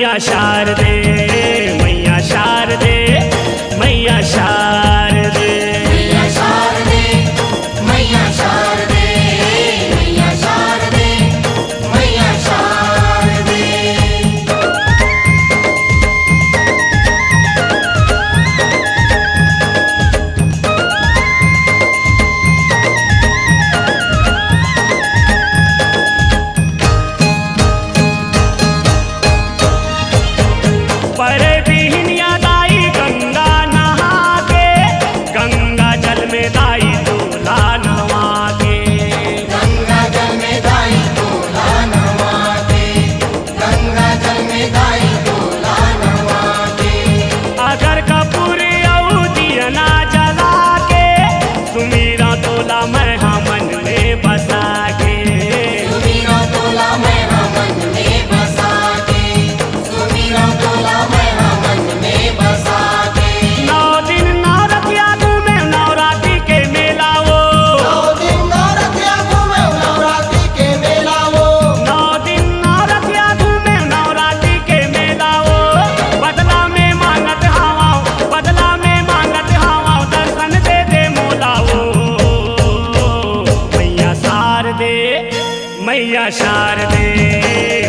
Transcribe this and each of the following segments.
मैया शारदे मैया शारदे मैया शारदे मैया शारदे मैया शारदे मैया शारदे मैया शारदे। पर बिहनिया दाई गंगा नहा के, गंगा जल में दाई दूल्हा नवा के। गंगा जल में दाई दूल्हा नवा के, गंगा जल में दाई दूल्हा नवा के। अगर कपूर औ दिया ना जला के, सुमीरा तोला मैं मन में बसा के। सुमीरा तोला मैं मन में बसा के, सुमीरा तोला मैं मन में बसा के। 9 दिन नवरतिया घूमे नवरात्रि के मेला वो। 9 दिन नवरात्रिया घूमे नवरात्रि के मेला वो। 9 दिन नवरतिया घूमे नवरात्रि के मेला वो। बदला में मांगत हवा, बदला में मांगत हवा, दर्शन दे दे मोला वो। मैया शारदे मैया शारदे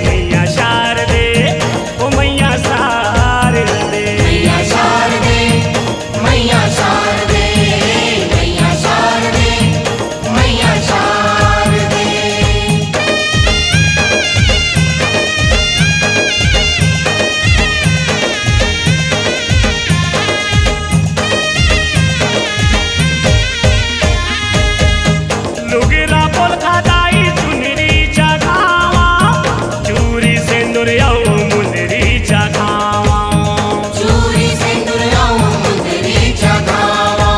मैया शारदे ओ मैया शारदे। मैया शारदे मैया शारदे मैया शारदे मैया शारदे। लुगरा बोल खादाई चुनरी चढ़ावा, चूरी सिंदूर औ मुंदरी चढ़ावा। चूरी सिंदूर औ मुंदरी चढ़ावा,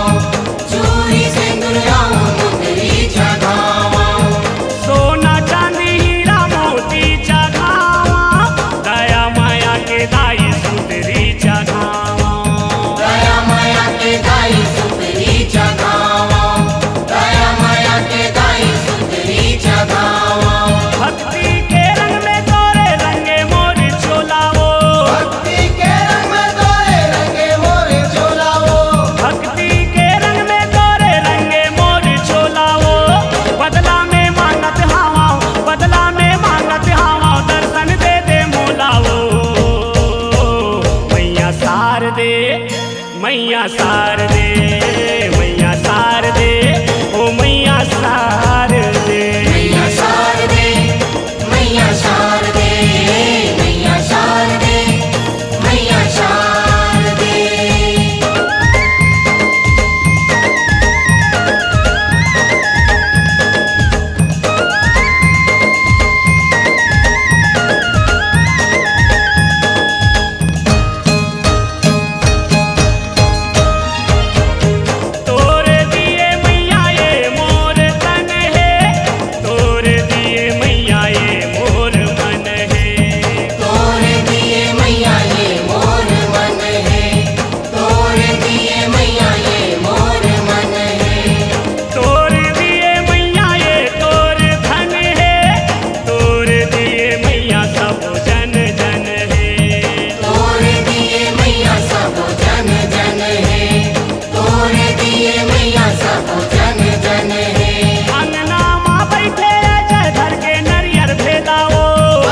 चूरी सिंदूर औ मुंदरी चढ़ावा। सोना चांदी हीरा मोती चढ़ावा, दया माया के दाई सुंदरी चढ़ावा। दया माया के दाई सुंदरी चढ़ावा, दया माया के दाई सुंदरी चढ़ावा। भक्ति के रंग में तोरे रंगे मोर चोला वो। भक्ति के रंग में तोरे रंगे मोरे चोला वो। भक्ति के रंग में तोरे रंगे मोर चोला वो। बदला में मांगत हवा, बदला में मांगत हवा, दर्शन दे दे मोला वो। मैया शारदे मैया शारदे मैया शारदे ओ मैया शारदे। मैया शारदे मैया शारदे मैया शारदे मैया शारदे। तोरे दिए मैया ये मोर तन है, तोरे दिए मैया ये मोर मन है। तोरे दिए मैया ये मोर मन है, तोरे दिए मैया ये मोर मन है। तोरे दिए मैया ये तोर धन है, तोरे दिए मैया सब जन जन है। तोरे दिए मैया सब जन जन है, तोरे दिए मैया सब जन जन है। अंगना माँ बैठे जय धर के नरियर भेलाओ।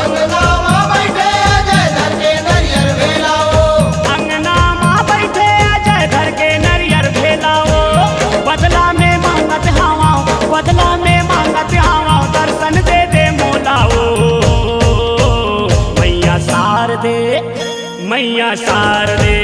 अंगना माँ बैठे अजय धर के नरियर भेलाओ। अंगना माँ बैठे जय धर के नरियर भेलाओ। बदला में मांगत हवा, बदला में मांगत हवा, दर्शन दे दे मोलाओ। मैया शारदे मैया शारदे